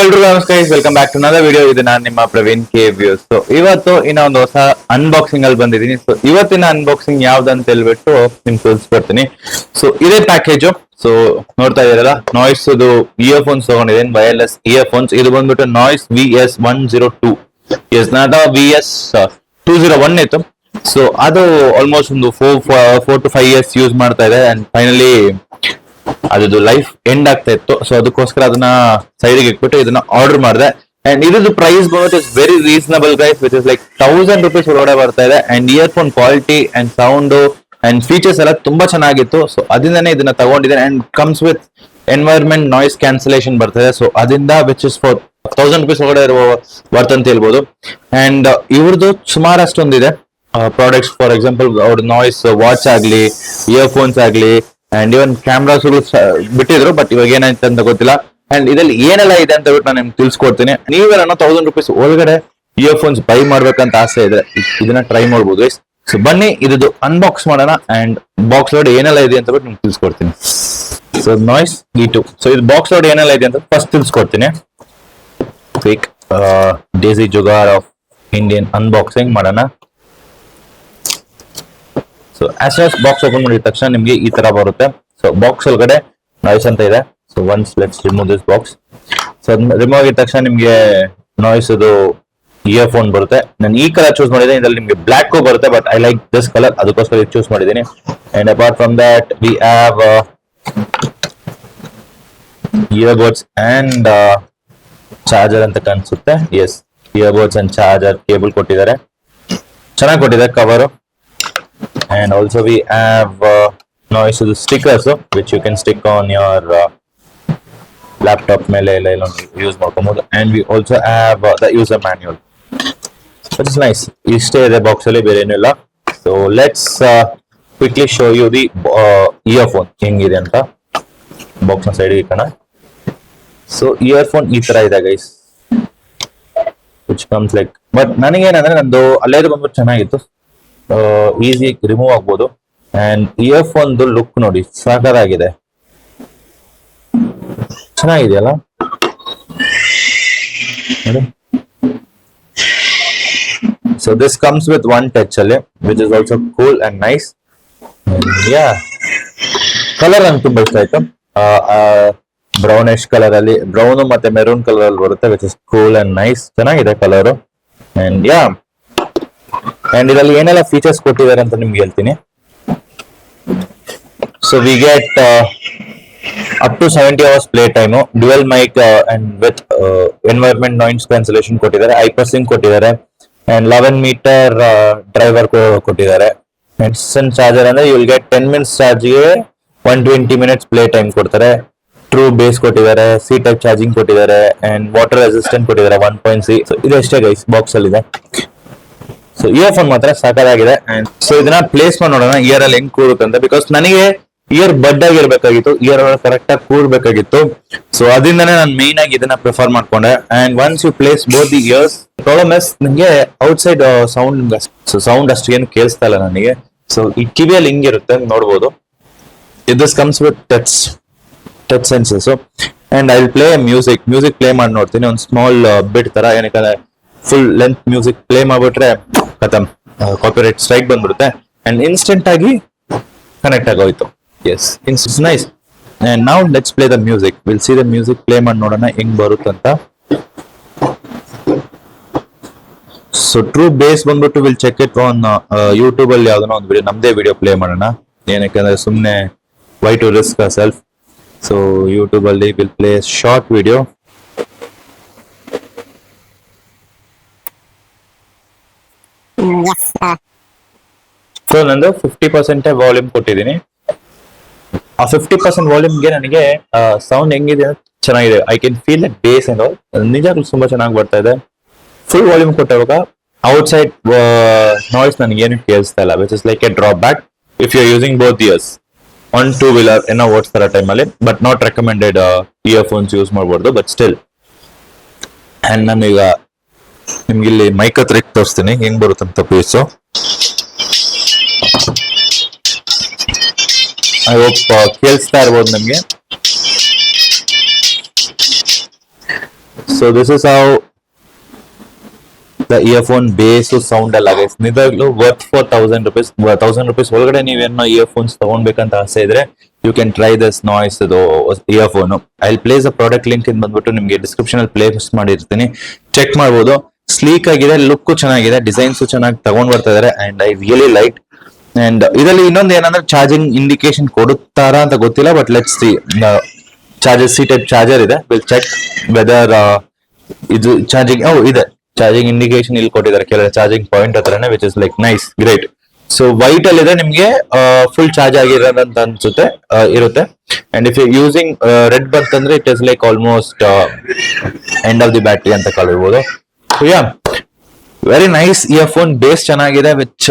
ಎಲ್ರಿಗೂ ನಮಸ್ಕಾರ, welcome back to another video. ಇದು ನಾನು ನಿಮ್ಮ ಪ್ರವೀಣ್ ಕೆ ವ್ಯೂಸ್. ಸೊ ಇವತ್ತು ಇನ್ನ ಒಂದು ಹೊಸ ಅನ್ಬಾಕ್ಸಿಂಗ್ ಅಲ್ಲಿ ಬಂದಿದ್ದೀನಿ. ಸೊ ಇವತ್ತಿನ ಅನ್ಬಾಕ್ಸಿಂಗ್ ಯಾವ್ದಂತ ಹೇಳ್ಬಿಟ್ಟು ನಿಮ್ಗೆ ತಿಳಿಸ್ಕೊಡ್ತೀನಿ. ಸೊ ಇದೇ ಪ್ಯಾಕೇಜು. ಸೊ ನೋಡ್ತಾ ಇದೀರಲ್ಲ, ನಾಯ್ಸ್ ಇಯರ್ಫೋನ್ಸ್ ತಗೊಂಡಿದ್ದೀನಿ, ವೈರ್ಲೆಸ್ ಇಯರ್ಫೋನ್ಸ್. ಇದು ಬಂದ್ಬಿಟ್ಟು noise VS102. S not VS201 ಇತ್ತು. ಸೊ ಅದು ಆಲ್ಮೋಸ್ಟ್ ಒಂದು 4 to 5 years ಯೂಸ್ ಮಾಡ್ತಾ ಇದೆ. ಅಂಡ್ ಫೈನಲಿ ಅದು ಲೈಫ್ ಎಂಡ್ ಆಗ್ತಾ ಇತ್ತು. ಸೊ ಅದಕ್ಕೋಸ್ಕರ ಅದನ್ನ ಸೈಡ್ಗೆ ಇಟ್ಬಿಟ್ಟು ಇದನ್ನ ಆರ್ಡರ್ ಮಾಡಿದೆ. ಅಂಡ್ ಇದ್ರದ್ದು ಪ್ರೈಸ್ ಬಂದ್ಬಿಟ್ಟು is very reasonable price, which is like 1000 rupees ಒಳಗಡೆ ಬರ್ತಾ ಇದೆ. And earphone quality and sound and features ಎಲ್ಲ ತುಂಬಾ ಚೆನ್ನಾಗಿತ್ತು. ಸೊ ಅದರಿಂದನೇ ಇದನ್ನ ತಗೊಂಡಿದ್ದೇನೆ. And comes with environment noise cancellation ಬರ್ತದೆ. ಸೊ ಅದರಿಂದ ವಿಚ್ ಇಸ್ ಫಾರ್ 1000 rupees ಒಳಗಡೆ ಇರುವ ವರ್ತ್ ಅಂತ ಹೇಳ್ಬೋದು. ಅಂಡ್ ಇವ್ರದ್ದು ಸುಮಾರಷ್ಟೊಂದಿದೆ ಪ್ರಾಡಕ್ಟ್ಸ್. ಫಾರ್ ಎಕ್ಸಾಂಪಲ್ ಅವ್ರ ನಾಯ್ಸ್ ವಾಚ್ ಆಗ್ಲಿ, ಇಯರ್ಫೋನ್ಸ್ ಆಗ್ಲಿ, ಅಂಡ್ ಇವನ್ ಕ್ಯಾಮ್ರಾಸ್ ಬಿಟ್ಟಿದ್ರು. ಬಟ್ ಇವಾಗ ಏನಾಯ್ತು ಅಂತ ಗೊತ್ತಿಲ್ಲ. ಅಂಡ್ ಇದ್ರಲ್ಲಿ ಏನೆಲ್ಲ ಇದೆ ಅಂತ ಹೇಳ್ಬಿಟ್ಟು ನಾನು ನಿಮ್ಗೆ ತಿಳಿಸ್ಕೊಡ್ತೀನಿ. ನೀವೇನೋ 1000 rupees ಒಳಗಡೆ ಇಯರ್ಫೋನ್ಸ್ ಬೈ ಮಾಡ್ಬೇಕಂತ ಆಸೆ ಇದ್ರೆ ಇದನ್ನ ಟ್ರೈ ಮಾಡ್ಬೋದು. ಸೊ ಬನ್ನಿ ಇದು ಅನ್ಬಾಕ್ಸ್ ಮಾಡೋಣ. ಅಂಡ್ ಬಾಕ್ಸ್ ಲೋಡ್ ಏನೆಲ್ಲ ಇದೆ ಅಂತ ಹೇಳ್ಬಿಟ್ಟು ನಿಮ್ಗೆ ತಿಳಿಸ್ಕೊಡ್ತೀನಿ. So noise E2. ಸೊ ಇದು ಬಾಕ್ಸ್ ಲೋಡ್ ಏನೆಲ್ಲ ಇದೆ ಅಂತ ಫಸ್ಟ್ ತಿಳಿಸ್ಕೊಡ್ತೀನಿ. Quick Desi ಜುಗಾರ್ of Indian unboxing ಮಾಡೋಣ. ಸೊ ಆಸ್ ಬಾಕ್ಸ್ ಓಪನ್ ಮಾಡಿದ ತಕ್ಷಣ ನಿಮ್ಗೆ ಈ ತರ ಬರುತ್ತೆ. ಸೊ ಬಾಕ್ಸ್ ಒಳಗಡೆ ನಾಯ್ಸ್ ಅಂತ ಇದೆ. So once let's remove this box. So remove ಆಗಿದ ತಕ್ಷಣ ನಿಮ್ಗೆ ನಾಯ್ಸ್ ಇಯರ್ಫೋನ್ ಬರುತ್ತೆ. ನಾನು ಈ ಕಲರ್ ಚೂಸ್ ಮಾಡಿದ್ದೀನಿ. ಇದರಲ್ಲಿ ನಿಮ್ಗೆ ಬ್ಲಾಕ್ ಬರುತ್ತೆ, but I like this colour, ಅದಕ್ಕೋಸ್ಕರ ಇದು ಚೂಸ್ ಮಾಡಿದ್ದೀನಿ. And apart from that we have earbuds and charger ಅಂತ ಕಾಣಿಸುತ್ತೆ. Yes, earbuds and charger cable ಕೊಟ್ಟಿದ್ದಾರೆ, ಚೆನ್ನಾಗಿ ಕೊಟ್ಟಿದ್ದಾರೆ cover. And also we have noise stickers which you can stick on your laptop mele ella use ಮಾಡ್ಕೊಬಹುದು. And we also have the user manual, which is nice. Ishte ide box alli bere ಏನು ಇಲ್ಲ. So let's quickly show you the earphone ಹೆಂಗಿದೆ ಅಂತ. Box ನ side ಇಕ್ಕಣ. So earphone ಈ ತರ ಇದೆ guys, which comes like, but ನನಗೆ ಏನಂದ್ರೆ ನಂದು ಅಲ್ಲೇ ಬಂದ್ಬಿಟ್ಟು ಚೆನ್ನಾಗಿತ್ತು, ಈಸಿ ರಿಮೂವ್ ಆಗ್ಬೋದು. ಅಂಡ್ ಇಯರ್ಫೋನ್ ಲುಕ್ ನೋಡಿ, ಸಾಕಾಗಿದೆ, ಚೆನ್ನಾಗಿದೆಯಲ್ಲ. So this comes with one touch ಅಲ್ಲಿ, which is also cool and nice. Yeah, colour ನಂಗೆ ತುಂಬಾ ಇಷ್ಟ ಆಯ್ತು. ಬ್ರೌನಿಶ್ ಕಲರ್ ಅಲ್ಲಿ, ಬ್ರೌನ್ ಮತ್ತೆ ಮೆರೂನ್ ಕಲರ್ ಅಲ್ಲಿ ಬರುತ್ತೆ, which is cool and nice. ಚೆನ್ನಾಗಿದೆ ಕಲರ್. ಅಂಡ್ ಯಾ, ಅಂಡ್ ಇದರಲ್ಲಿ ಏನೆಲ್ಲ ಫೀಚರ್ಸ್ ಕೊಟ್ಟಿದ್ದಾರೆ ಅಂತ ನಿಮ್ಗೆ ಹೇಳ್ತೀನಿ. So we get up to 70 hours play time, dual mic and with environment noise cancellation ಕೊಟ್ಟಿದ್ದಾರೆ, ಐಪರ್ಸಿಂಗ್ ಕೊಟ್ಟಿದ್ದಾರೆ, ಅಂಡ್ 11 meter ಡ್ರೈವರ್ ಕೊಟ್ಟಿದ್ದಾರೆ. ಇನ್ಸ್ಟೆಂಟ್ ಚಾರ್ಜರ್ ಅಂದ್ರೆ ಯು ವಿಲ್ ಗೆಟ್ 10 minutes ಚಾರ್ಜ್ಗೆ 120 minutes ಪ್ಲೇ ಟೈಮ್ ಕೊಡ್ತಾರೆ. ಟ್ರೂ ಬೇಸ್ ಕೊಟ್ಟಿದ್ದಾರೆ, ಸಿ ಟೈಪ್ ಚಾರ್ಜಿಂಗ್ ಕೊಟ್ಟಿದ್ದಾರೆ, and water resistant ಕೊಟ್ಟಿದ್ದಾರೆ 1.3. So ಇದಷ್ಟೇ guys box ಅಲ್ಲಿ ಇದೆ. ಸೊ ಇಯರ್ಫೋನ್ ಮಾತ್ರ ಸಾಕಾಗಿದೆ. ಅಂಡ್ ಸೊ ಇದನ್ನ ಪ್ಲೇಸ್ ಮಾಡಿ ನೋಡೋಣ ಇಯರ್ ಅಲ್ಲಿ ಹೆಂಗ್ ಕೂರುತ್ತೆ ಅಂತ. ಬಿಕಾಸ್ ನನಗೆ ಇಯರ್ ಬಡ್ ಆಗಿರ್ಬೇಕಾಗಿತ್ತು, ಇಯರ್ ಕರೆಕ್ಟ್ ಆಗಿ ಕೂರ್ಬೇಕಾಗಿತ್ತು. ಸೊ ಅದರಿಂದನೇ ನಾನು ಮೇನ್ ಆಗಿ ಇದನ್ನ ಪ್ರಿಫರ್ ಮಾಡ್ಕೊಂಡೆ. And once you place both the ears, problem is ನಿಮಗೆ ಔಟ್ ಸೈಡ್ ಸೌಂಡ್ ಅಷ್ಟು ಏನು ಕೇಳಿಸ್ತಾ ಇಲ್ಲ ನನಗೆ. ಸೊ ಈ ಕಿವಿಯಲ್ಲಿ ಹಿಂಗಿರುತ್ತೆ ನೋಡ್ಬೋದು. This comes with touch senses. And I will play music play ಮಾಡಿ ನೋಡ್ತೀನಿ, ಒಂದು ಸ್ಮಾಲ್ ಬಿಟ್ ತರ. ಏನಕ್ಕೆ ಫುಲ್ ಲೆಂತ್ ಮ್ಯೂಸಿಕ್ ಪ್ಲೇ ಮಾಡ್ಬಿಟ್ರೆ ಖತಮ್, ಕಾಪಿರೈಟ್ ಸ್ಟ್ರೈಕ್ ಬಂದ್ಬಿಡುತ್ತೆ. ಅಂಡ್ ಇನ್ಸ್ಟೆಂಟ್ ಆಗಿ ಕನೆಕ್ಟ್ ಆಗೋಯ್ತು. Yes, it's nice. And now let's play the music. Will see the music play ಮಾಡಿ ನೋಡೋಣ ಹೆಂಗ್ ಬರುತ್ತಂತ. ಸೊ ಟ್ರೂ ಬೇಸ್ ಬಂದ್ಬಿಟ್ಟು will check it on YouTube ಅಲ್ಲಿ ಯಾವ್ದೋ ಒಂದು ವಿಡಿಯೋ, ನಮ್ದೇ ವಿಡಿಯೋ ಪ್ಲೇ ಮಾಡೋಣ. ಏನಕ್ಕೆ ಸುಮ್ನೆ why to risk self. So YouTube ಅಲ್ಲಿ will play short video. So ನಂದು 50% ವಾಲ್ಯೂಮ್ ಕೊಟ್ಟಿದ್ದೀನಿ. ಆ 50% ವಾಲ್ಯೂಮ್ಗೆ ನನಗೆ ಸೌಂಡ್ ಹೆಂಗಿದೆ, ಚೆನ್ನಾಗಿದೆ. I can feel that bass and all, ನಿಜಾಗ್ಲೂ ತುಂಬಾ ಚೆನ್ನಾಗಿ ಬರ್ತಾ ಇದೆ. ಫುಲ್ ವಾಲ್ಯೂಮ್ ಕೊಟ್ಟಾಗ ಔಟ್ ಸೈಡ್ ನಾಯ್ಸ್ ನನಗೆ ಏನು ಕೇಳಿಸ್ತಾ ಇಲ್ಲ, which is like a drop back if you are using both ears on 2-wheeler ಏನೋ ಓಡಿಸ್ತಾರ ಟೈಮಲ್ಲಿ. But not recommended earphones use ಮಾಡ್ಬಾರ್ದು, ಬಟ್ ಸ್ಟಿಲ್. ಅಂಡ್ ನಾನು ಈಗ ನಿಮ್ಗೆ ಇಲ್ಲಿ ಮೈಕ್ ಹತ್ರ ತೋರಿಸ್ತೀನಿ ಹೆಂಗ್ ಬರುತ್ತಂತ ಪೀಸು. ಐ ಹೋಪ್ ಕೇಳಿಸ್ತಾ ಇರ್ಬೋದು ನಮ್ಗೆ. So this is how the earphone bass sound ಎಲ್ಲ ಗೈಸ್. ನಿಜವಾಗ್ಲೂ ವರ್ತ್ ಫಾರ್ ₹1000 ಒಳಗಡೆ ನೀವೇನೋ ಇಯರ್ಫೋನ್ಸ್ ತಗೊಂಡ್ಬೇಕಂತ ಆಸೆ ಇದ್ರೆ you can try this Noise earphone. I place a product link in ಬಂದ್ಬಿಟ್ಟು ನಿಮ್ಗೆ ಡಿಸ್ಕ್ರಿಪ್ಷನ್ ಅಲ್ಲಿ ಪ್ಲೇಸ್ ಮಾಡಿರ್ತೀನಿ, ಚೆಕ್ ಮಾಡ್ಬೋದು. ಸ್ಲೀಕ್ ಆಗಿದೆ, ಲುಕ್ ಚೆನ್ನಾಗಿದೆ, ಡಿಸೈನ್ಸ್ ಚೆನ್ನಾಗಿ ತಗೊಂಡ್ ಬರ್ತಾ ಇದಾರೆ and I really like. And ಇದರಲ್ಲಿ ಇನ್ನೊಂದು ಏನಂದ್ರೆ ಚಾರ್ಜಿಂಗ್ ಇಂಡಿಕೇಶನ್ ಕೊಡುತ್ತಾರಾ ಅಂತ ಗೊತ್ತಿಲ್ಲ, but let's see. C type charger ಇದೆ, ವಿಲ್ ಚೆಕ್ ವೆದರ್ ಇದು ಚಾರ್ಜಿಂಗ್ ಇದೆ. ಚಾರ್ಜಿಂಗ್ ಇಂಡಿಕೇಶನ್ ಇಲ್ಲಿ ಕೊಟ್ಟಿದ್ದಾರೆ ಕೆಲವು ಚಾರ್ಜಿಂಗ್ ಪಾಯಿಂಟ್ ಹತ್ರನೇ, which is like nice, great. So white ಅಲ್ಲಿ ಇದೆ, ನಿಮ್ಗೆ ಫುಲ್ ಚಾರ್ಜ್ ಆಗಿರೋದಂತ ಅನ್ಸುತ್ತೆ ಇರುತ್ತೆ. And if you using red ಬಂತಂದ್ರೆ it is like almost end of the battery ಅಂತ ಕಳಿರ್ಬೋದು. ಯಾ, ವೆರಿ ನೈಸ್ ಇಯರ್ಫೋನ್, ಬೇಸ್ ಚೆನ್ನಾಗಿದೆ. ವಿಚ್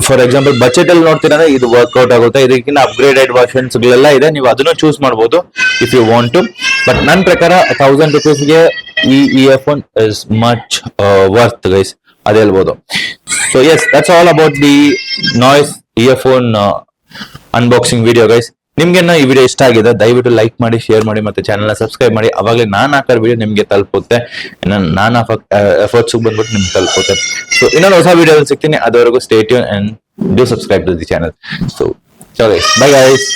ಫಾರ್ ಎಕ್ಸಾಂಪಲ್ ಬಜೆಟ್ ಅಲ್ಲಿ ನೋಡ್ತೀರಾ ಇದು ವರ್ಕ್ಔಟ್ ಆಗುತ್ತೆ. ಇದಕ್ಕಿಂತ ಅಪ್ಗ್ರೇಡೆಡ್ ವರ್ಷನ್ಸ್ ಗಳೆಲ್ಲ ಇದೆ, ನೀವು ಅದನ್ನು ಚೂಸ್ ಮಾಡಬಹುದು if you want to. But ನನ್ನ ಪ್ರಕಾರ ₹1000 ಈ earphone is much worth guys, ಅದೇ ಹೇಳ್ಬೋದು. So yes, that's all about the Noise earphone unboxing video guys. ನಿಮ್ಗೆನ್ನ ಈ ವಿಡಿಯೋ ಇಷ್ಟ ಆಗಿದೆ ದಯವಿಟ್ಟು ಲೈಕ್ ಮಾಡಿ, ಶೇರ್ ಮಾಡಿ, ಮತ್ತೆ ಚಾನಲ್ ಸಬ್ಸ್ಕ್ರೈಬ್ ಮಾಡಿ. ಅವಾಗಲೇ ನಾನು ಹಾಕೋ ವಿಡಿಯೋ ನಿಮ್ಗೆ ತಲುಪುತ್ತೆ, ನಾನು ಎಫರ್ಟ್ಸ್ ಬಂದ್ಬಿಟ್ಟು ನಿಮ್ಗೆ ತಲುಪುತ್ತೆ. ಸೊ ಇನ್ನೊಂದು ಹೊಸ ವಿಡಿಯೋ ಸಿಗ್ತೀನಿ, ಅದುವರೆಗೂ stay tune and do subscribe to the channel. So bye guys.